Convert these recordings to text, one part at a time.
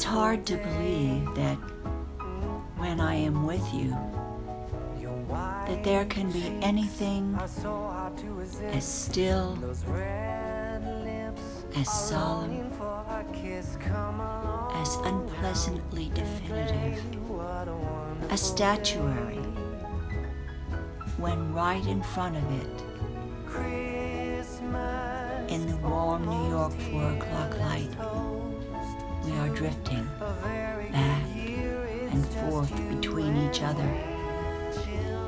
It's hard to believe that when I am with you, that there can be anything as still, as solemn, as unpleasantly definitive, a statuary, when right in front of it, in the warm New York 4 o'clock light, we are drifting back and forth between each other,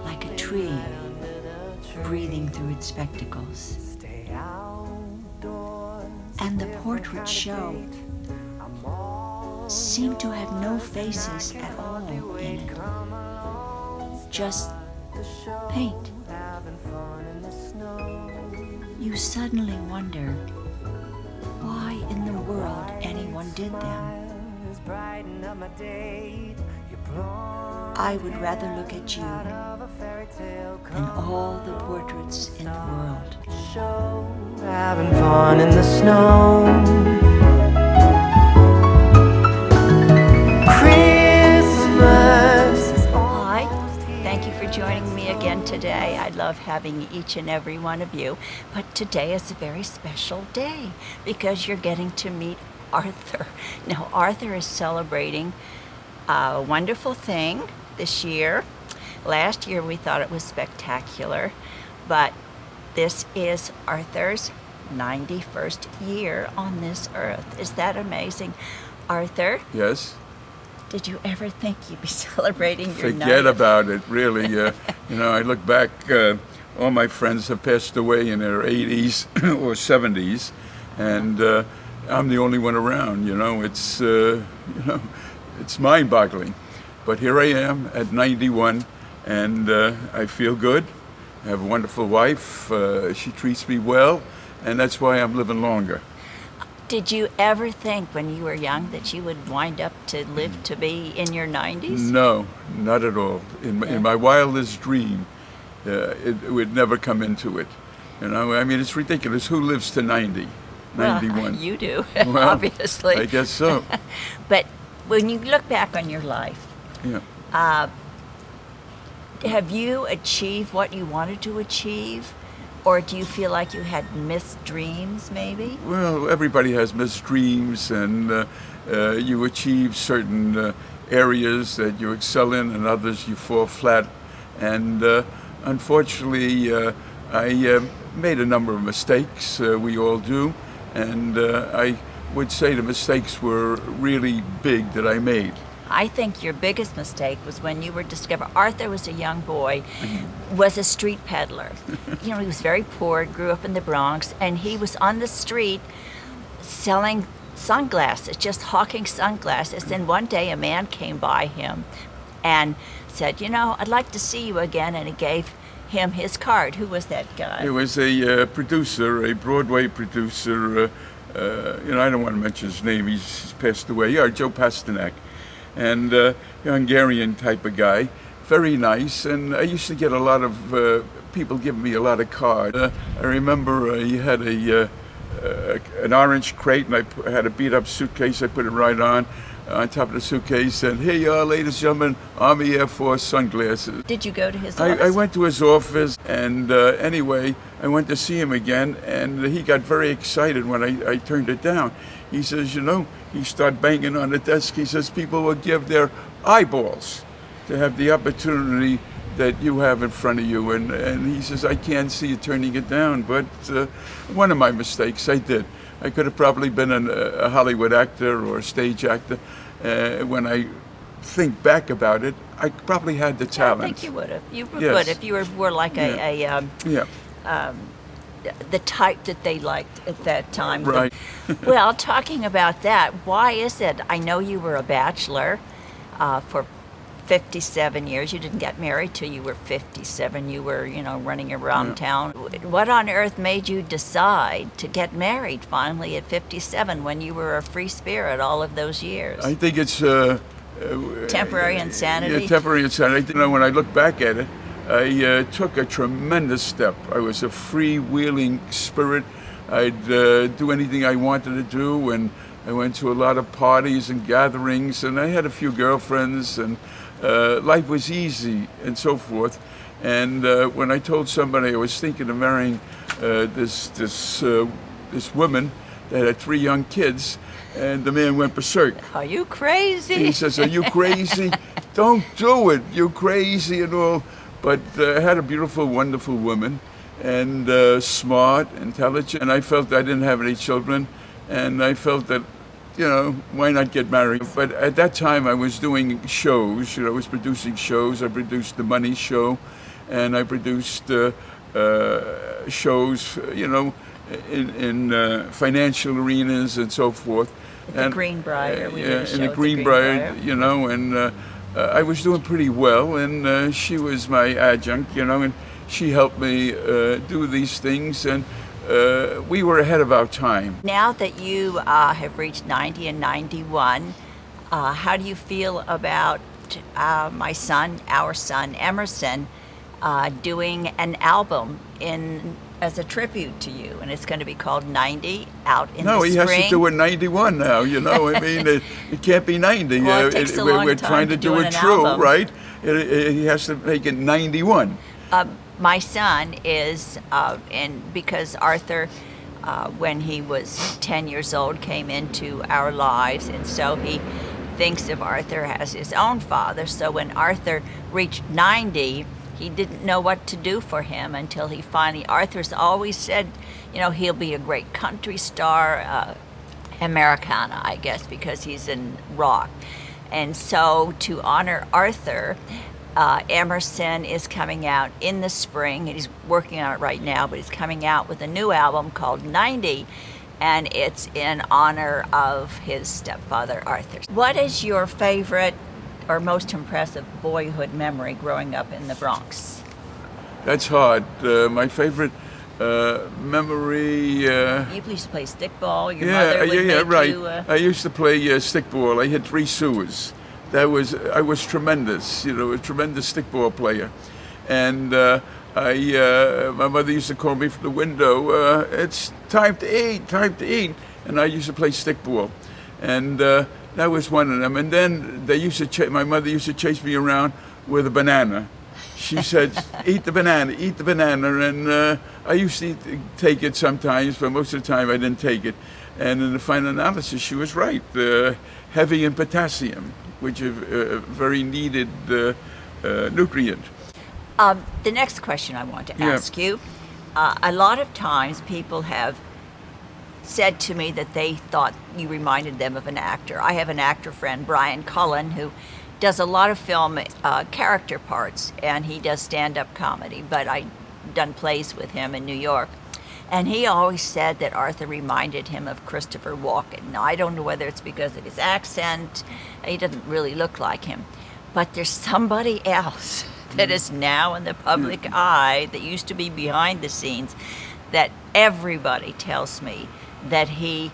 like a tree breathing through its spectacles. And the portraits show seem to have no faces at all in it, just paint. You suddenly wonder why in the world anyone did them. I would rather look at you than all the portraits in the world. Having fun in the snow. Christmas. Hi, thank you for joining me again today. I love having each and every one of you, but today is a very special day because you're getting to meet Arthur. Now, Arthur is celebrating a wonderful thing this year. Last year we thought it was spectacular, but this is Arthur's 91st year on this earth. Is that amazing? Arthur? Yes? Did you ever think you'd be celebrating your 90th? Forget about it, really. I look back, all my friends have passed away in their 80s or 70s, and I'm the only one around, it's mind-boggling. But here I am at 91, and I feel good. I have a wonderful wife. She treats me well, and that's why I'm living longer. Did you ever think when you were young that you would wind up to live to be in your 90s? No, not at all. In my wildest dream, it would never come into it. It's ridiculous. Who lives to 90, 91? Well, you do, Well, obviously. I guess so. But when you look back on your life, have you achieved what you wanted to achieve? Or do you feel like you had missed dreams, maybe? Well, everybody has missed dreams, and you achieve certain areas that you excel in, and others you fall flat. And unfortunately, I made a number of mistakes. We all do. And I would say the mistakes were really big that I made. I think your biggest mistake was when you were discovered. Arthur was a young boy, was a street peddler. He was very poor, grew up in the Bronx, and he was on the street selling sunglasses, just hawking sunglasses. And one day a man came by him and said, I'd like to see you again, and he gave him his card. Who was that guy? It was a producer, a Broadway producer. I don't want to mention his name, he's passed away. Joe Pasternak. And Hungarian type of guy, very nice. And I used to get a lot of people giving me a lot of cards. I remember he had an orange crate, and I had a beat-up suitcase. I put it right on top of the suitcase, and here you are, ladies and gentlemen, Army Air Force sunglasses. Did you go to his office? I went to his office, and anyway, I went to see him again, and he got very excited when I turned it down. He says, he started banging on the desk. He says, people will give their eyeballs to have the opportunity that you have in front of you. And he says, I can't see you turning it down. But one of my mistakes, I did. I could have probably been a Hollywood actor or a stage actor. When I think back about it, I probably had the talent. I think you would have. You would if you were like the type that they liked at that time. Right. Well, talking about that, why is it? I know you were a bachelor for 57 years. You didn't get married till you were 57. You were, running around town. What on earth made you decide to get married finally at 57 when you were a free spirit all of those years? I think it's temporary insanity. Yeah, temporary insanity. When I look back at it, I took a tremendous step. I was a freewheeling spirit. I'd do anything I wanted to do, and I went to a lot of parties and gatherings, and I had a few girlfriends, and life was easy and so forth. And when I told somebody I was thinking of marrying this woman that had 3 young kids, and the man went berserk. Are you crazy? He says, "Are you crazy? Don't do it. You're crazy and all." But I had a beautiful, wonderful woman, and smart, intelligent. And I felt I didn't have any children, and I felt that, why not get married? But at that time, I was doing shows. I was producing shows. I produced the Money Show, and I produced shows, in financial arenas and so forth. The Greenbrier. We did a show in the at Greenbrier, and I was doing pretty well, and she was my adjunct, and she helped me do these things, and we were ahead of our time. Now that you have reached 90 and 91, how do you feel about our son, Emerson, doing an album as a tribute to you, and it's going to be called 90 out in the spring? No, he has to do it 91 now, I mean, it can't be 90. Well, it takes a long we're time trying to do an it true, album. right? He has to make it 91. My son is, and because Arthur, when he was 10 years old, came into our lives, and so he thinks of Arthur as his own father. So when Arthur reached 90, he didn't know what to do for him until he finally, Arthur's always said, he'll be a great country star, Americana, I guess, because he's in rock. And so to honor Arthur, Emerson is coming out in the spring. He's working on it right now, but he's coming out with a new album called 90, and it's in honor of his stepfather, Arthur. What is your favorite or most impressive boyhood memory growing up in the Bronx? That's hard. My favorite memory. You used to play stickball. Your mother would make right. you. I used to play stickball. I hit 3 sewers. I was tremendous. A tremendous stickball player, and my mother used to call me from the window. It's time to eat, and I used to play stickball, and that was one of them. And then my mother used to chase me around with a banana. She said, eat the banana, and I used to take it sometimes, but most of the time I didn't take it. And in the final analysis, she was right, heavy in potassium, which is a very needed nutrient. The next question I want to ask you, a lot of times people have said to me that they thought you reminded them of an actor. I have an actor friend, Brian Cullen, who does a lot of film character parts, and he does stand-up comedy, but I've done plays with him in New York. And he always said that Arthur reminded him of Christopher Walken. Now, I don't know whether it's because of his accent. He doesn't really look like him. But there's somebody else that is now in the public eye that used to be behind the scenes that everybody tells me that he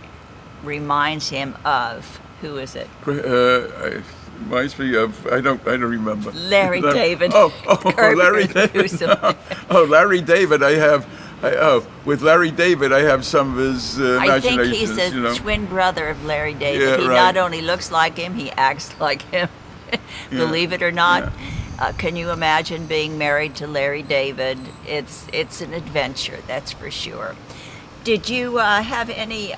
reminds him of. Who is it? Reminds me of, I don't remember. Larry David. Larry David. Larry David. With Larry David, I have some of his I think imaginations. he's a twin brother of Larry David. Yeah, he right. not only looks like him, he acts like him. Believe it or not. Can you imagine being married to Larry David? It's an adventure, that's for sure. Did you have any,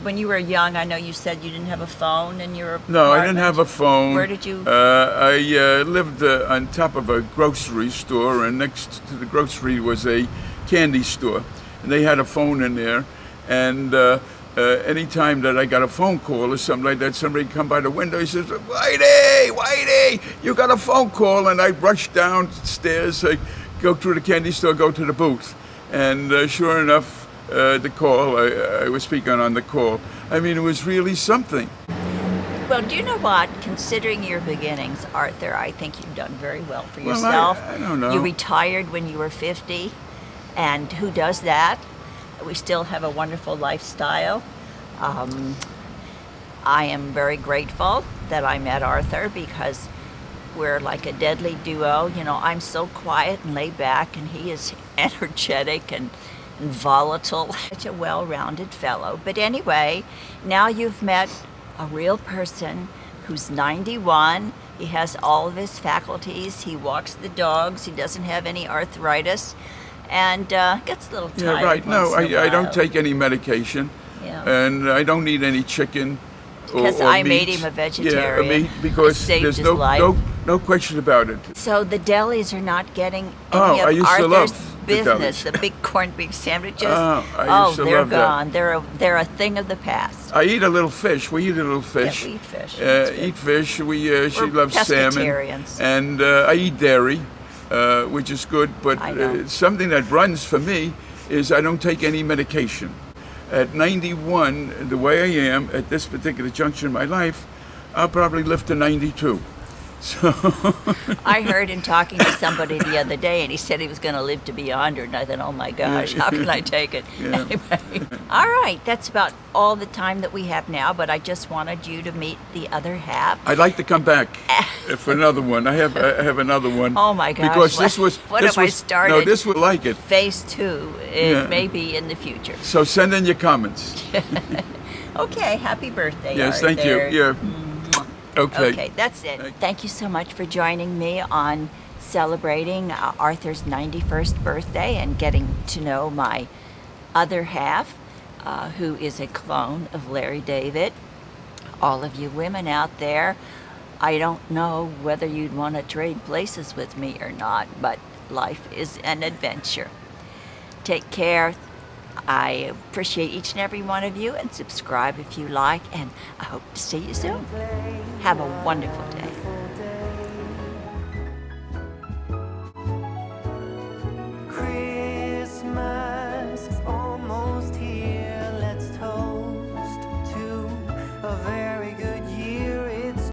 when you were young, I know you said you didn't have a phone in your apartment? No, I didn't have a phone. Where did you? I lived on top of a grocery store, and next to the grocery was a candy store. And they had a phone in there, and anytime that I got a phone call or something like that, somebody come by the window, he says, Whitey, you got a phone call. And I rushed downstairs, I go through the candy store, go to the booth. And sure enough, the call, I was speaking on the call. I mean, it was really something. Well, do you know what? Considering your beginnings, Arthur, I think you've done very well for yourself. I don't know. You retired when you were 50, and who does that? We still have a wonderful lifestyle. I am very grateful that I met Arthur because we're like a deadly duo. I'm so quiet and laid back, and he is energetic, and volatile, such a well-rounded fellow. But anyway, now you've met a real person who's 91. He has all of his faculties. He walks the dogs. He doesn't have any arthritis, and gets a little tired. Yeah, right. No, once in a I don't while. take any medication, Yeah. and I don't eat any chicken. Because or I meat. made him a vegetarian. Yeah, meat, because Saved there's his no, life. no question about it. So the delis are not getting Oh, any I of used to Arthur's love the business. delis. The big corned beef sandwiches. I used to they're love that. gone. They're a thing of the past. I eat a little fish. We eat a little fish. Yeah, we eat fish. That's good. Eat fish. She We're loves salmon. pescatarians. And I eat dairy, which is good. But I know. something that runs for me is I don't take any medication. At 91, the way I am at this particular juncture in my life, I'll probably live to 92. So I heard him talking to somebody the other day, and he said he was going to live to be 100. And I thought, oh my gosh, how can I take it? Yeah. Anyway, all right, that's about all the time that we have now. But I just wanted you to meet the other half. I'd like to come back for another one. I have another one. Oh my gosh! Because this was what this have I was, started? No, this would like it. Phase 2. It Yeah. may be in the future. So send in your comments. Okay, happy birthday. Yes, thank Arthur. you. Yeah. Okay. Okay, that's it. Thank you so much for joining me on celebrating Arthur's 91st birthday and getting to know my other half, who is a clone of Larry David. All of you women out there, I don't know whether you'd want to trade places with me or not, but life is an adventure. Take care. I appreciate each and every one of you, and subscribe if you like, and I hope to see you soon. Have a wonderful day.